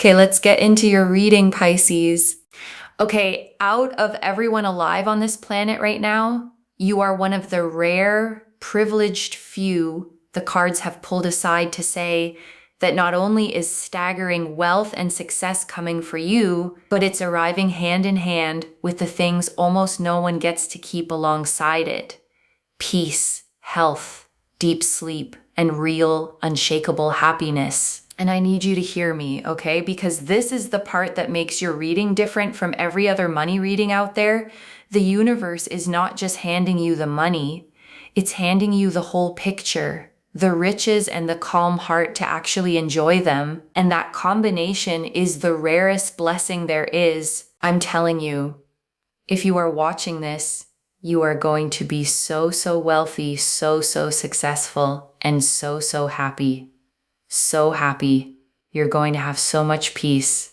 Okay, let's get into your reading, Pisces. Okay, out of everyone alive on this planet right now, you are one of the rare, privileged few the cards have pulled aside to say that not only is staggering wealth and success coming for you, but it's arriving hand in hand with the things almost no one gets to keep alongside it. Peace, health, deep sleep, and real, unshakable happiness. And I need you to hear me, okay? Because this is the part that makes your reading different from every other money reading out there. The universe is not just handing you the money, it's handing you the whole picture, the riches and the calm heart to actually enjoy them. And that combination is the rarest blessing there is. I'm telling you, if you are watching this, you are going to be so wealthy, so successful, and so happy. So happy. You're going to have so much peace.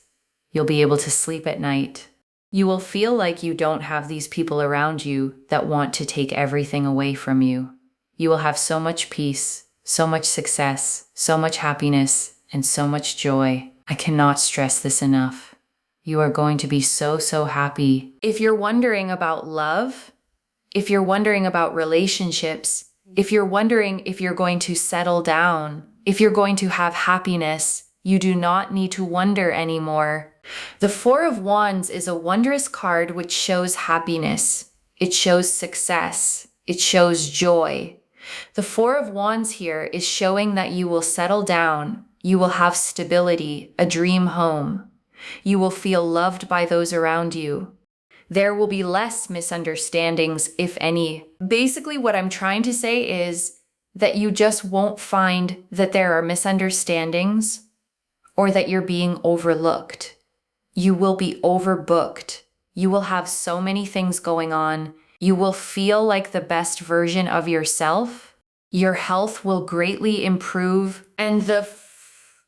You'll be able to sleep at night. You will feel like you don't have these people around you that want to take everything away from you. You will have so much peace, so much success, so much happiness, and so much joy. I cannot stress this enough. You are going to be so happy. If you're wondering about love, if you're wondering about relationships, if you're wondering if you're going to settle down, if you're going to have happiness, you do not need to wonder anymore. The Four of Wands is a wondrous card which shows happiness. It shows success. It shows joy. The Four of Wands here is showing that you will settle down. You will have stability, a dream home. You will feel loved by those around you. There will be less misunderstandings, if any. Basically, what I'm trying to say is that you just won't find that there are misunderstandings or that you're being overlooked. You will be overbooked. You will have so many things going on. You will feel like the best version of yourself. Your health will greatly improve. And the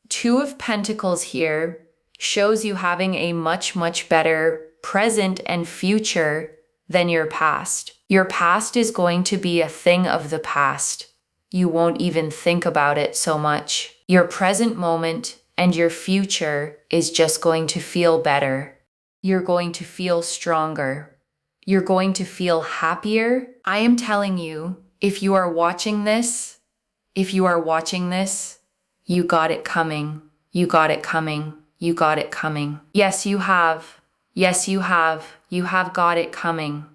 Two of Pentacles here shows you having a much better present and future than your past. Your past is going to be a thing of the past. You won't even think about it so much. Your present moment and your future is just going to feel better. You're going to feel stronger. You're going to feel happier. I am telling you, if you are watching this, you got it coming. You got it coming. You got it coming. Yes, you have. Yes, you have. You have got it coming.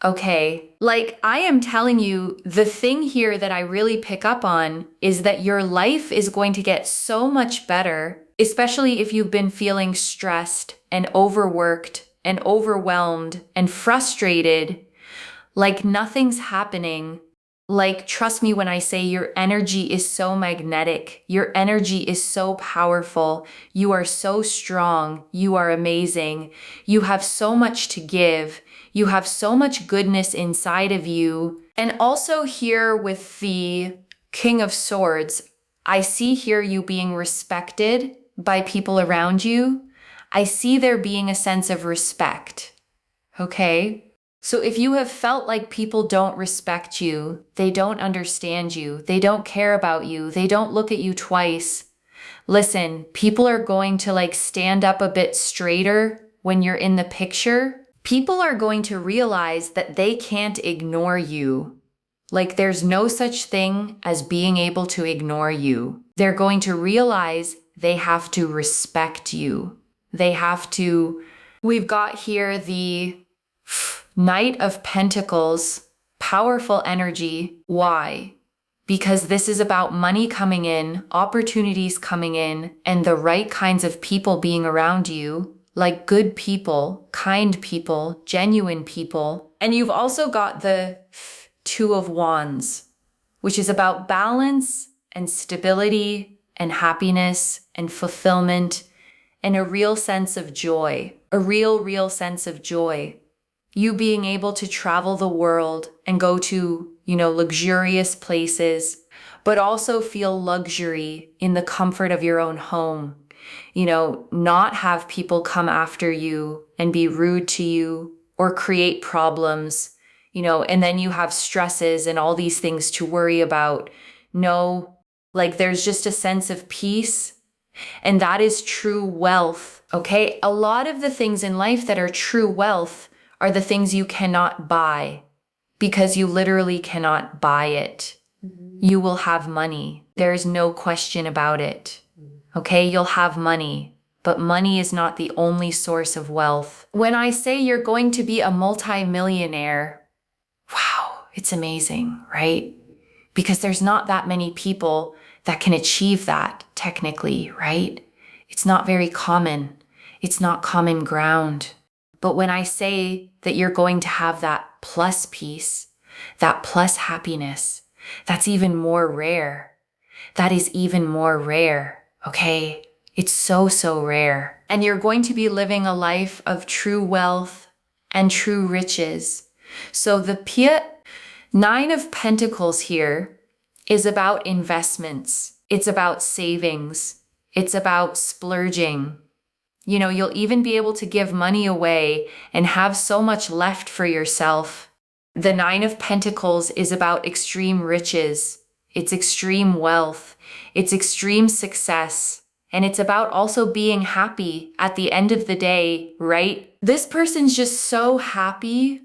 Okay, like I am telling you, the thing here that I really pick up on is that your life is going to get so much better, especially if you've been feeling stressed and overworked and overwhelmed and frustrated, like nothing's happening. Like, trust me when I say your energy is so magnetic. Your energy is so powerful. You are so strong. You are amazing. You have so much to give. You have so much goodness inside of you. And also here with the King of Swords, I see here you being respected by people around you. I see there being a sense of respect. Okay? So if you have felt like people don't respect you, they don't understand you, they don't care about you, they don't look at you twice, listen, people are going to stand up a bit straighter when you're in the picture. People are going to realize that they can't ignore you. Like there's no such thing as being able to ignore you. They're going to realize they have to respect you. They have to. We've got here the Knight of Pentacles, powerful energy. Why? Because this is about money coming in, opportunities coming in, and the right kinds of people being around you, like good people, kind people, genuine people. And you've also got the Two of Wands, which is about balance and stability and happiness and fulfillment and a real sense of joy, a real sense of joy. You being able to travel the world and go to, luxurious places, but also feel luxury in the comfort of your own home. Not have people come after you and be rude to you or create problems, and then you have stresses and all these things to worry about. No, there's just a sense of peace And that is true wealth, okay? A lot of the things in life that are true wealth are the things you cannot buy because you literally cannot buy it. You will have money. There is no question about it. Okay, you'll have money, but money is not the only source of wealth. When I say you're going to be a multi-millionaire, wow, it's amazing, right? Because there's not that many people that can achieve that technically, right? It's not very common. It's not common ground. But when I say that you're going to have that plus peace, that plus happiness, that's even more rare. That is even more rare, okay? It's so, so rare. And you're going to be living a life of true wealth and true riches. So the Nine of Pentacles here is about investments. It's about savings. It's about splurging. You know, you'll even be able to give money away and have so much left for yourself. The Nine of Pentacles is about extreme riches. It's extreme wealth. It's extreme success. And it's about also being happy at the end of the day, right? This person's just so happy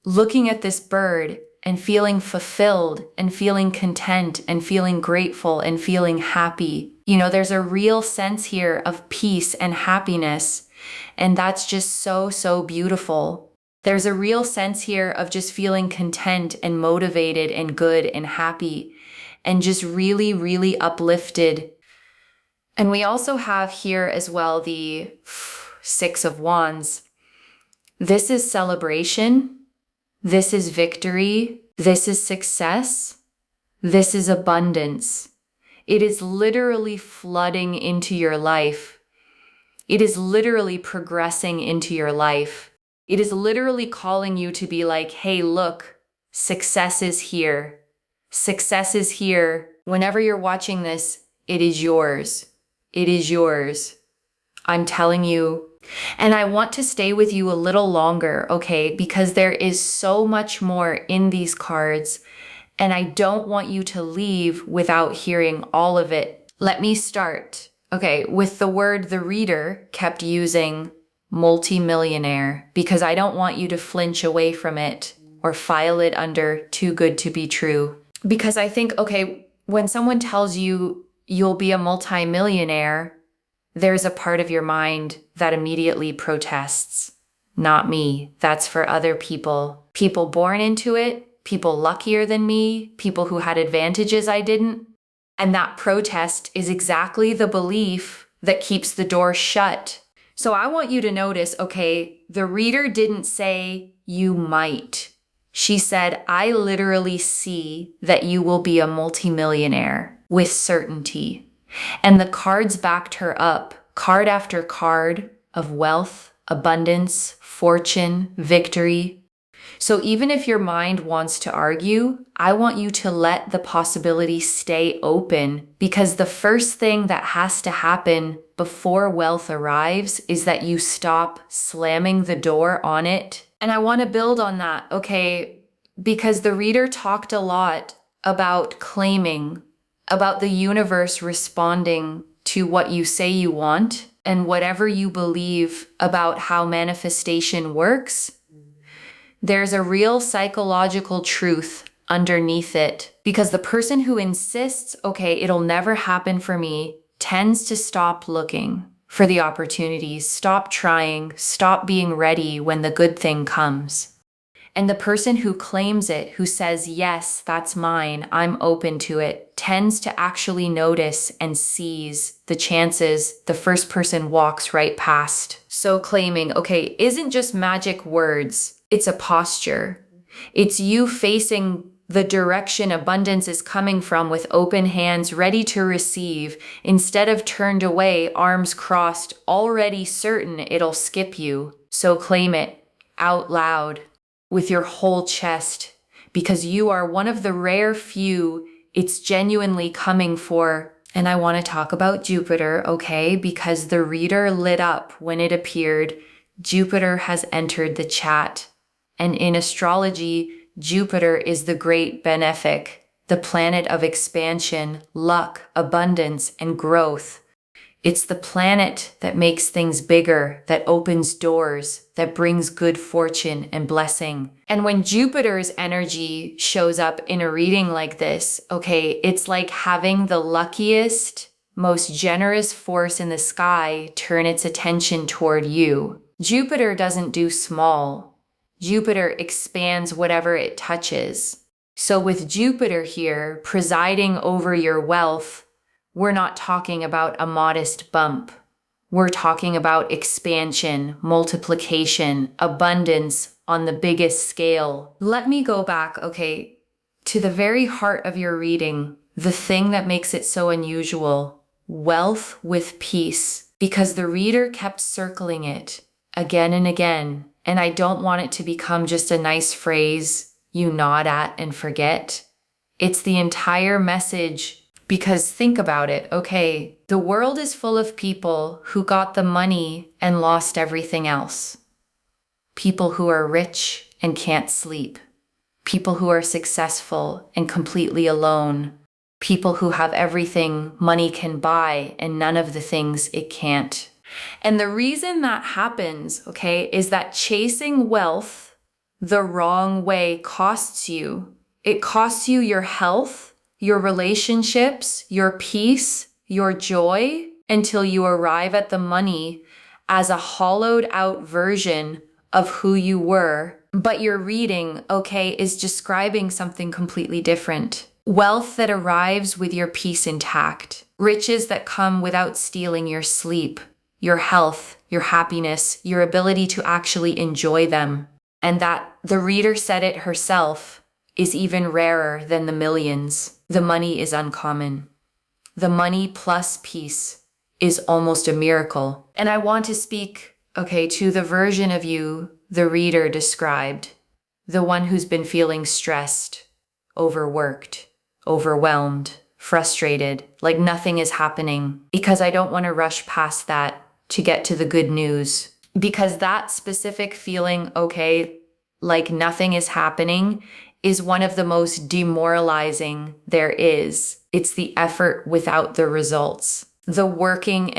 looking at this bird and feeling fulfilled and feeling content and feeling grateful and feeling happy. You know, there's a real sense here of peace and happiness. And that's just so, so beautiful. There's a real sense here of just feeling content and motivated and good and happy and just really, really uplifted. And we also have here as well the Six of Wands. This is celebration. This is victory. This is success. This is abundance. It is literally flooding into your life. It is literally progressing into your life. It is literally calling you to be like, hey, look, success is here. Success is here. Whenever you're watching this, it is yours. It is yours. I'm telling you. And I want to stay with you a little longer, okay? Because there is so much more in these cards, and I don't want you to leave without hearing all of it. Let me start, okay, with the word the reader kept using multi-millionaire, because I don't want you to flinch away from it or file it under too good to be true. Because I think, okay, when someone tells you you'll be a multi-millionaire, there's a part of your mind that immediately protests. Not me. That's for other people. People born into it, people luckier than me, people who had advantages I didn't. And that protest is exactly the belief that keeps the door shut. So I want you to notice, okay, the reader didn't say you might. She said, I literally see that you will be a multimillionaire with certainty. And the cards backed her up, card after card of wealth, abundance, fortune, victory. So even if your mind wants to argue, I want you to let the possibility stay open, because the first thing that has to happen before wealth arrives is that you stop slamming the door on it. And I want to build on that, okay? Because the reader talked a lot about claiming, about the universe responding to what you say you want, and whatever you believe about how manifestation works, there's a real psychological truth underneath it. Because the person who insists, okay, it'll never happen for me, tends to stop looking for the opportunities, stop trying, stop being ready when the good thing comes. And the person who claims it, who says, yes, that's mine, I'm open to it, tends to actually notice and seize the chances the first person walks right past. So claiming, okay, isn't just magic words, it's a posture. It's you facing the direction abundance is coming from with open hands, ready to receive, instead of turned away, arms crossed, already certain it'll skip you. So claim it out loud, with your whole chest, because you are one of the rare few it's genuinely coming for. And I want to talk about Jupiter, okay? Because the reader lit up when it appeared. Jupiter has entered the chat. And in astrology, Jupiter is the great benefic, the planet of expansion, luck, abundance, and growth. It's the planet that makes things bigger, that opens doors, that brings good fortune and blessing. And when Jupiter's energy shows up in a reading like this, okay, it's like having the luckiest, most generous force in the sky turn its attention toward you. Jupiter doesn't do small. Jupiter expands whatever it touches. So with Jupiter here presiding over your wealth, we're not talking about a modest bump. We're talking about expansion, multiplication, abundance on the biggest scale. Let me go back, okay, to the very heart of your reading, the thing that makes it so unusual, wealth with peace, because the reader kept circling it again and again. And I don't want it to become just a nice phrase you nod at and forget. It's the entire message. Because think about it, okay, the world is full of people who got the money and lost everything else. People who are rich and can't sleep. People who are successful and completely alone. People who have everything money can buy and none of the things it can't. And the reason that happens, okay, is that chasing wealth the wrong way costs you. It costs you your health, your relationships, your peace, your joy, until you arrive at the money as a hollowed out version of who you were. But your reading, okay, is describing something completely different. Wealth that arrives with your peace intact. Riches that come without stealing your sleep, your health, your happiness, your ability to actually enjoy them. And that, the reader said it herself, is even rarer than the millions. The money is uncommon. The money plus peace is almost a miracle. And I want to speak, okay, to the version of you the reader described, the one who's been feeling stressed, overworked, overwhelmed, frustrated, like nothing is happening, because I don't want to rush past that to get to the good news. Because that specific feeling, okay, like nothing is happening, is one of the most demoralizing there is. It's the effort without the results. The working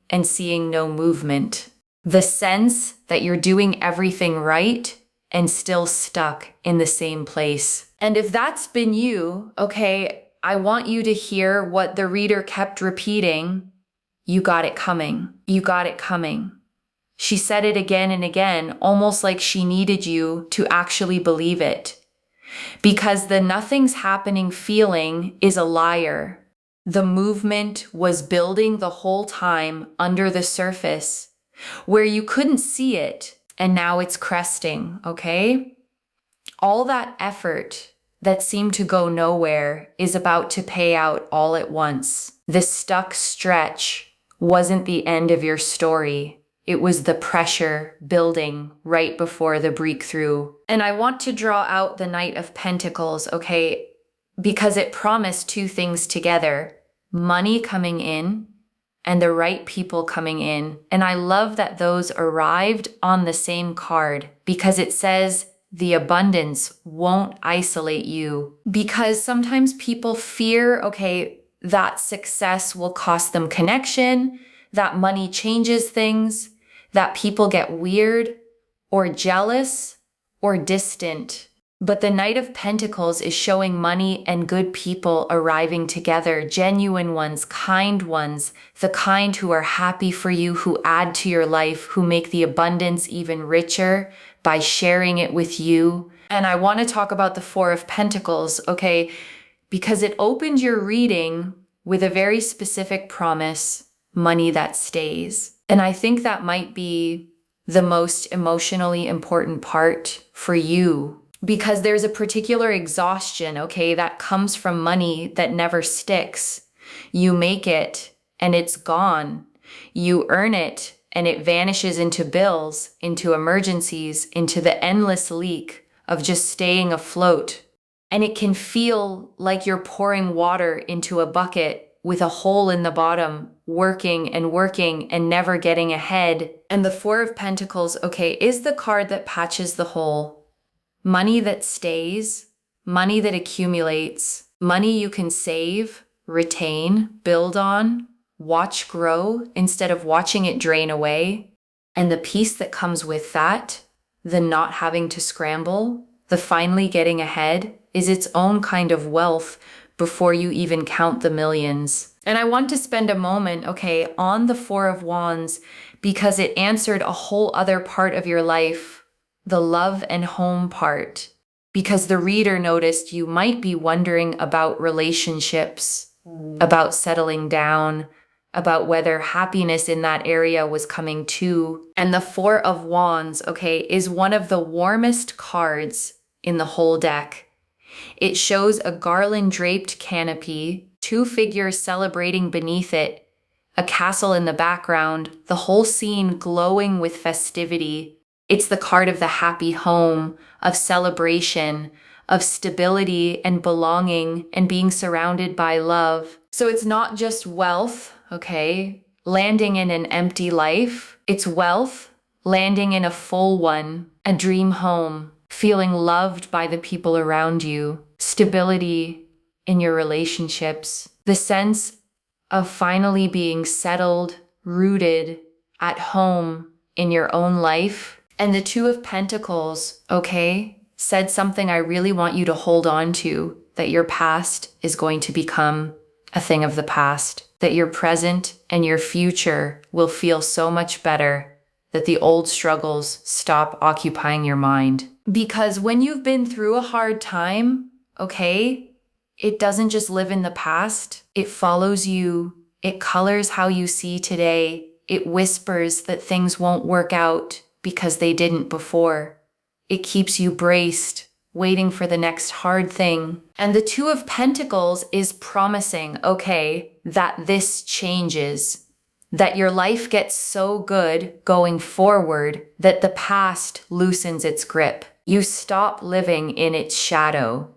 and seeing no movement. The sense that you're doing everything right and still stuck in the same place. And if that's been you, okay, I want you to hear what the reader kept repeating. You got it coming. You got it coming. She said it again and again, almost like she needed you to actually believe it. Because the nothing's happening feeling is a liar. The movement was building the whole time under the surface, where you couldn't see it, and now it's cresting, okay? All that effort that seemed to go nowhere is about to pay out all at once. The stuck stretch wasn't the end of your story. It was the pressure building right before the breakthrough. And I want to draw out the Knight of Pentacles, okay, because it promised two things together. Money coming in and the right people coming in. And I love that those arrived on the same card because it says the abundance won't isolate you. Because sometimes people fear, okay, that success will cost them connection, that money changes things, that people get weird or jealous or distant. But the Knight of Pentacles is showing money and good people arriving together, genuine ones, kind ones, the kind who are happy for you, who add to your life, who make the abundance even richer by sharing it with you. And I want to talk about the Four of Pentacles, okay, because it opened your reading with a very specific promise, money that stays. And I think that might be the most emotionally important part for you, because there's a particular exhaustion, okay, that comes from money that never sticks. You make it and it's gone. You earn it and it vanishes into bills, into emergencies, into the endless leak of just staying afloat. And it can feel like you're pouring water into a bucket with a hole in the bottom, working and never getting ahead. And the Four of Pentacles, okay, is the card that patches the hole. Money that stays, money that accumulates, money you can save, retain, build on, watch grow instead of watching it drain away. And the peace that comes with that, the not having to scramble, the finally getting ahead, is its own kind of wealth before you even count the millions. And I want to spend a moment, okay, on the Four of Wands because it answered a whole other part of your life, the love and home part. Because the reader noticed you might be wondering about relationships, about settling down, about whether happiness in that area was coming too. And the Four of Wands, okay, is one of the warmest cards in the whole deck. It shows a garland draped canopy, two figures celebrating beneath it, a castle in the background, the whole scene glowing with festivity. It's the card of the happy home, of celebration, of stability and belonging and being surrounded by love. So it's not just wealth, okay, landing in an empty life. It's wealth, landing in a full one, a dream home, feeling loved by the people around you, stability in your relationships, the sense of finally being settled, rooted, at home in your own life. And the Two of Pentacles, okay, said something I really want you to hold on to, that your past is going to become a thing of the past, that your present and your future will feel so much better, that the old struggles stop occupying your mind. Because when you've been through a hard time, okay, it doesn't just live in the past. It follows you. It colors how you see today. It whispers that things won't work out because they didn't before. It keeps you braced, waiting for the next hard thing. And the Two of Pentacles is promising, okay, that this changes, that your life gets so good going forward that the past loosens its grip. You stop living in its shadow.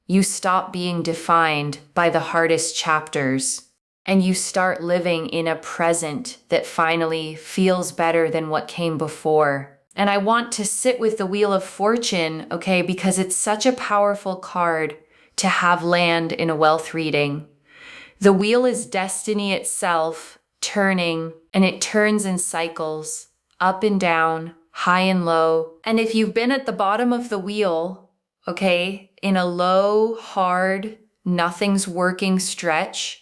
You stop being defined by the hardest chapters. And you start living in a present that finally feels better than what came before. And I want to sit with the Wheel of Fortune, okay, because it's such a powerful card to have land in a wealth reading. The wheel is destiny itself, turning, and it turns in cycles, up and down, high and low. And if you've been at the bottom of the wheel, okay, in a low, hard, nothing's working stretch,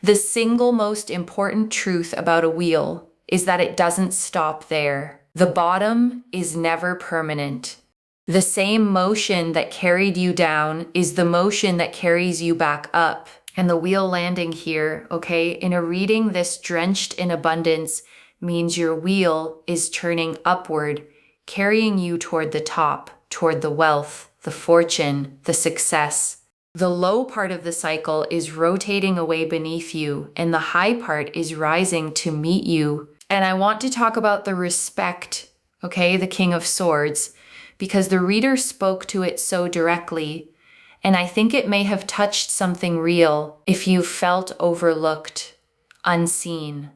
the single most important truth about a wheel is that it doesn't stop there. The bottom is never permanent. The same motion that carried you down is the motion that carries you back up. And the wheel landing here, okay, in a reading this drenched in abundance means your wheel is turning upward, carrying you toward the top, toward the wealth, the fortune, the success. The low part of the cycle is rotating away beneath you, and the high part is rising to meet you. And I want to talk about the respect, okay, the King of Swords, because the reader spoke to it so directly. And I think it may have touched something real if you felt overlooked, unseen,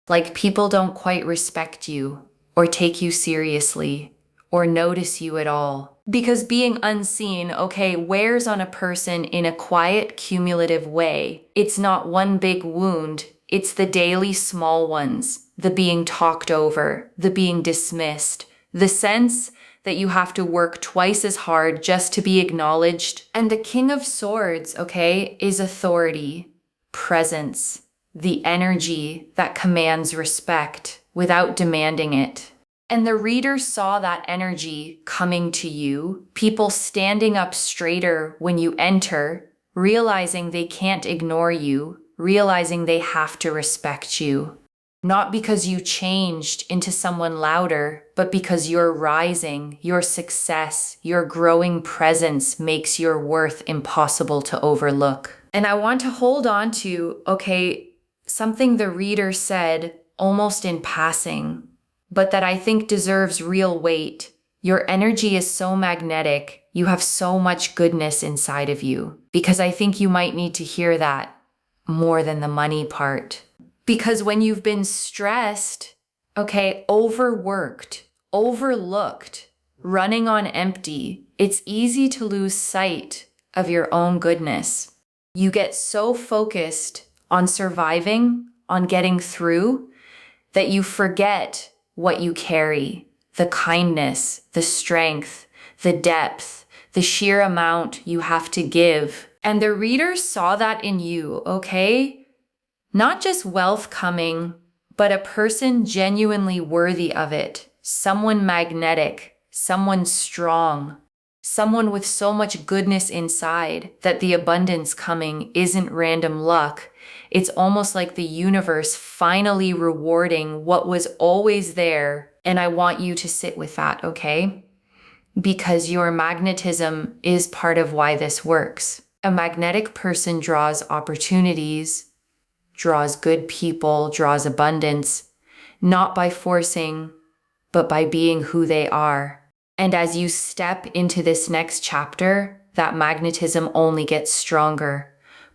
like people don't quite respect you or take you seriously or notice you at all. Because being unseen, okay, wears on a person in a quiet, cumulative way. It's not one big wound. It's the daily small ones, the being talked over, the being dismissed, the sense that you have to work twice as hard just to be acknowledged. And the King of Swords, okay, is authority, presence, the energy that commands respect without demanding it. And the reader saw that energy coming to you, people standing up straighter when you enter, realizing they can't ignore you, realizing they have to respect you. Not because you changed into someone louder, but because you're rising, your success, your growing presence makes your worth impossible to overlook. And I want to hold on to, okay, something the reader said almost in passing, but that I think deserves real weight. Your energy is so magnetic. You have so much goodness inside of you, because I think you might need to hear that more than the money part. Because when you've been stressed, okay, overworked, overlooked, running on empty, it's easy to lose sight of your own goodness. You get so focused on surviving, on getting through that you forget what you carry, the kindness, the strength, the depth, the sheer amount you have to give. And the reader saw that in you, okay? Not just wealth coming, but a person genuinely worthy of it, someone magnetic, someone strong, someone with so much goodness inside that the abundance coming isn't random luck. It's almost like the universe finally rewarding what was always there. And I want you to sit with that, okay? Because your magnetism is part of why this works. A magnetic person draws opportunities, draws good people, draws abundance, not by forcing, but by being who they are. And as you step into this next chapter, that magnetism only gets stronger,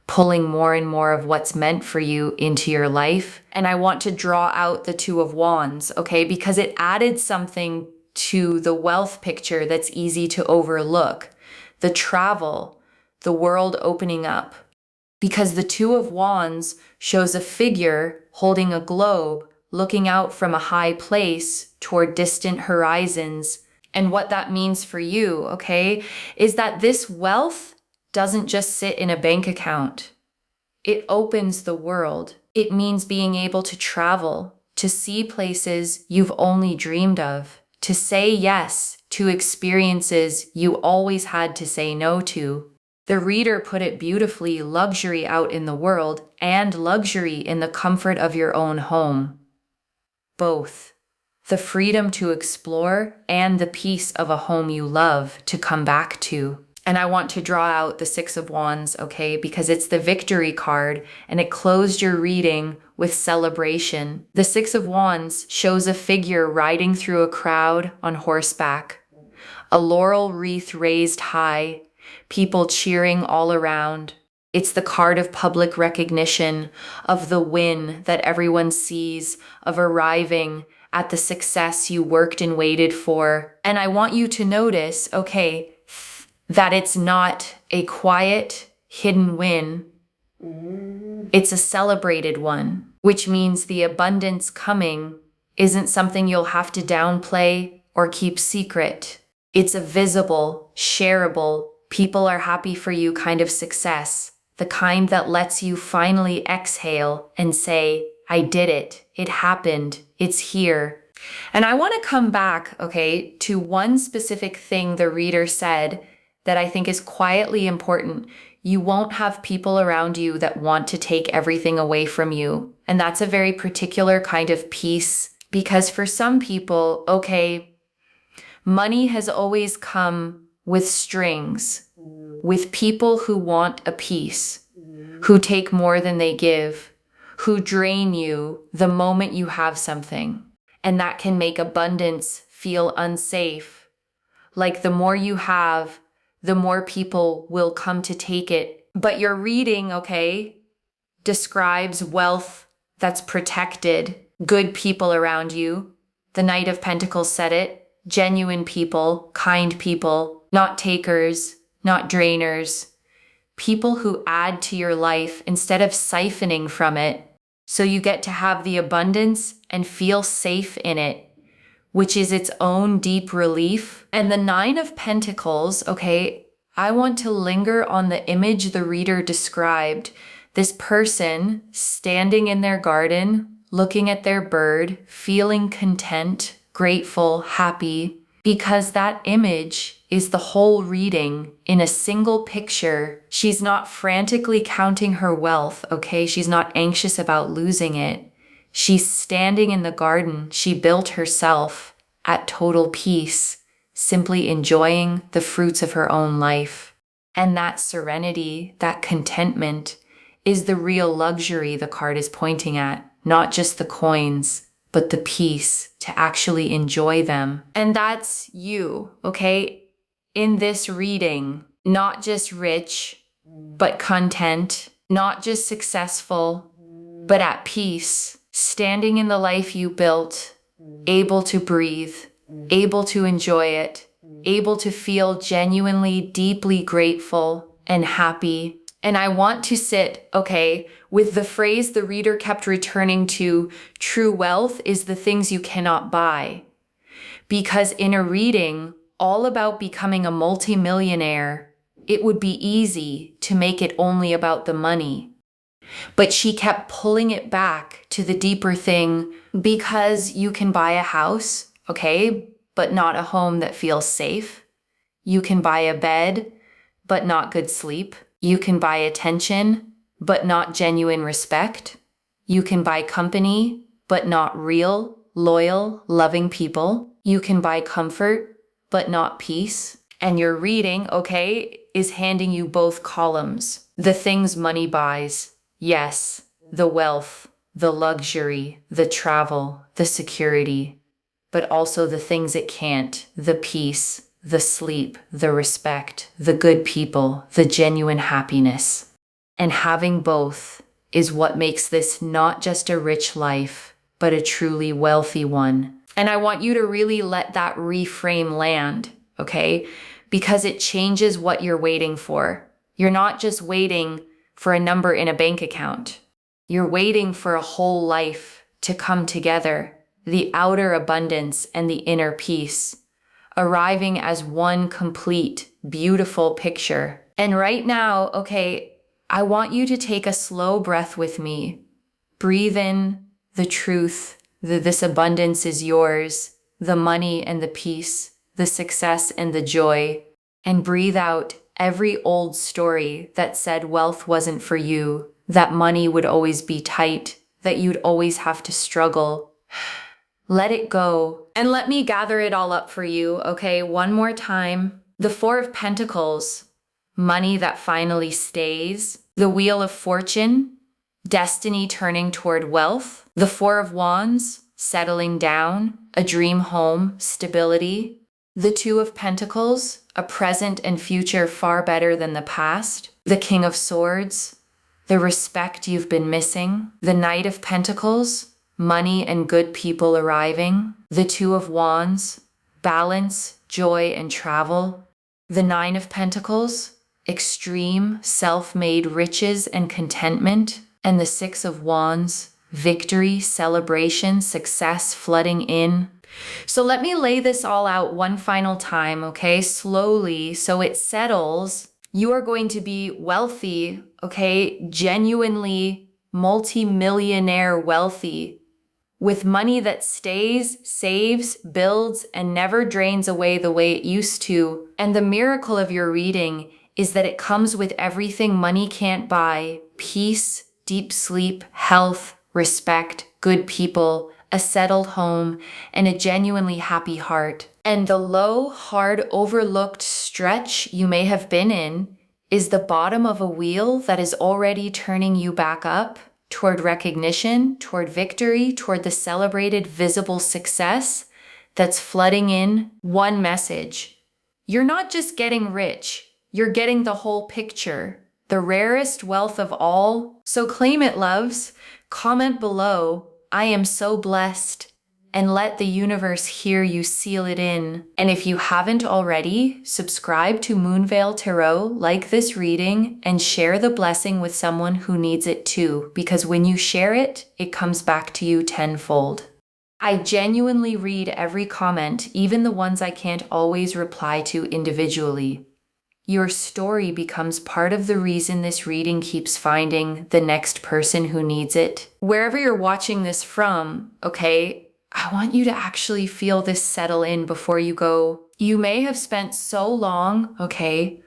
pulling more and more of what's meant for you into your life. And I want to draw out the Two of Wands, okay? Because it added something to the wealth picture that's easy to overlook. The travel, the world opening up. Because the Two of Wands shows a figure holding a globe, looking out from a high place toward distant horizons. And what that means for you, okay, is that this wealth doesn't just sit in a bank account. It opens the world. It means being able to travel, to see places you've only dreamed of, to say yes to experiences you always had to say no to. The reader put it beautifully, luxury out in the world and luxury in the comfort of your own home. Both. The freedom to explore and the peace of a home you love to come back to. And I want to draw out the Six of Wands, okay, because it's the victory card and it closed your reading with celebration. The Six of Wands shows a figure riding through a crowd on horseback, a laurel wreath raised high, people cheering all around. It's the card of public recognition, of the win that everyone sees, of arriving at the success you worked and waited for. And I want you to notice, okay, that it's not a quiet, hidden win. It's a celebrated one, which means the abundance coming isn't something you'll have to downplay or keep secret. It's a visible, shareable, people are happy for you kind of success, the kind that lets you finally exhale and say, I did it. It happened. It's here. And I want to come back, okay, to one specific thing the reader said that I think is quietly important. You won't have people around you that want to take everything away from you. And that's a very particular kind of peace, because for some people, okay, money has always come with strings, with people who want a piece, who take more than they give, who drain you the moment you have something. And that can make abundance feel unsafe. Like the more you have, the more people will come to take it. But your reading, okay, describes wealth that's protected, good people around you. The Knight of Pentacles said it, genuine people, kind people, not takers, not drainers, people who add to your life instead of siphoning from it. So you get to have the abundance and feel safe in it, which is its own deep relief. And the Nine of Pentacles, okay, I want to linger on the image the reader described. This person standing in their garden, looking at their bird, feeling content, grateful, happy, because that image is the whole reading in a single picture. She's not frantically counting her wealth, okay? She's not anxious about losing it. She's standing in the garden she built herself at total peace, simply enjoying the fruits of her own life. And that serenity, that contentment, is the real luxury the card is pointing at, not just the coins, but the peace to actually enjoy them. And that's you, okay? In this reading, not just rich, but content, not just successful, but at peace, standing in the life you built, able to breathe, able to enjoy it, able to feel genuinely, deeply grateful and happy. And I want to sit, okay, with the phrase the reader kept returning to, true wealth is the things you cannot buy. Because in a reading all about becoming a multimillionaire, it would be easy to make it only about the money. But she kept pulling it back to the deeper thing, because you can buy a house, okay, but not a home that feels safe. You can buy a bed, but not good sleep. You can buy attention, but not genuine respect. You can buy company, but not real, loyal, loving people. You can buy comfort, but not peace. And your reading, okay, is handing you both columns. The things money buys. Yes, the wealth, the luxury, the travel, the security, but also the things it can't, the peace, the sleep, the respect, the good people, the genuine happiness. And having both is what makes this not just a rich life, but a truly wealthy one. And I want you to really let that reframe land, okay? Because it changes what you're waiting for. You're not just waiting for a number in a bank account. You're waiting for a whole life to come together, the outer abundance and the inner peace, arriving as one complete, beautiful picture. And right now, okay, I want you to take a slow breath with me. Breathe in the truth that this abundance is yours, the money and the peace, the success and the joy, and breathe out every old story that said wealth wasn't for you, that money would always be tight, that you'd always have to struggle. Let it go. And let me gather it all up for you, okay? One more time. The Four of Pentacles, money that finally stays. The Wheel of Fortune, destiny turning toward wealth. The Four of Wands, settling down, a dream home, stability. The Two of Pentacles, a present and future far better than the past. The King of Swords, the respect you've been missing. The Knight of Pentacles, money and good people arriving. The Two of Wands, balance, joy, and travel. The Nine of Pentacles, extreme, self-made riches and contentment. And the Six of Wands, victory, celebration, success flooding in. So let me lay this all out one final time, okay? Slowly, so it settles. You are going to be wealthy, okay? Genuinely multi-millionaire wealthy, with money that stays, saves, builds, and never drains away the way it used to. And the miracle of your reading is that it comes with everything money can't buy: peace, deep sleep, health, respect, good people, a settled home, and a genuinely happy heart. And the low, hard, overlooked stretch you may have been in is the bottom of a wheel that is already turning you back up toward recognition, toward victory, toward the celebrated visible success that's flooding in. One message: you're not just getting rich, you're getting the whole picture, the rarest wealth of all. So claim it, loves. Comment below, I am so blessed, and let the universe hear you seal it in. And if you haven't already, subscribe to Moonveil Tarot, like this reading, and share the blessing with someone who needs it too, because when you share it, it comes back to you tenfold. I genuinely read every comment, even the ones I can't always reply to individually. Your story becomes part of the reason this reading keeps finding the next person who needs it. Wherever you're watching this from, okay, I want you to actually feel this settle in before you go. You may have spent so long, okay,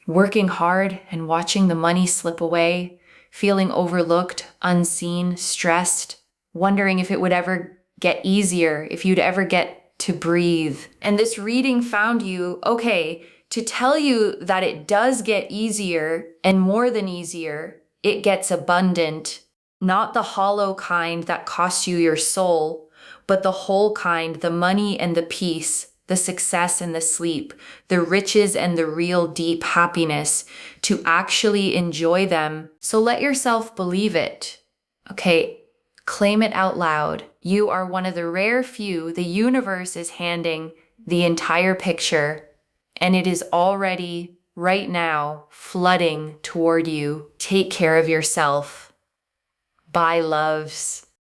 working hard and watching the money slip away, feeling overlooked, unseen, stressed, wondering if it would ever get easier, if you'd ever get to breathe. And this reading found you, okay, to tell you that it does get easier, and more than easier, it gets abundant. Not the hollow kind that costs you your soul, but the whole kind, the money and the peace, the success and the sleep, the riches and the real deep happiness, to actually enjoy them. So let yourself believe it. Okay, claim it out loud. You are one of the rare few the universe is handing the entire picture, and it is already right now flooding toward you. Take care of yourself. Bye, loves.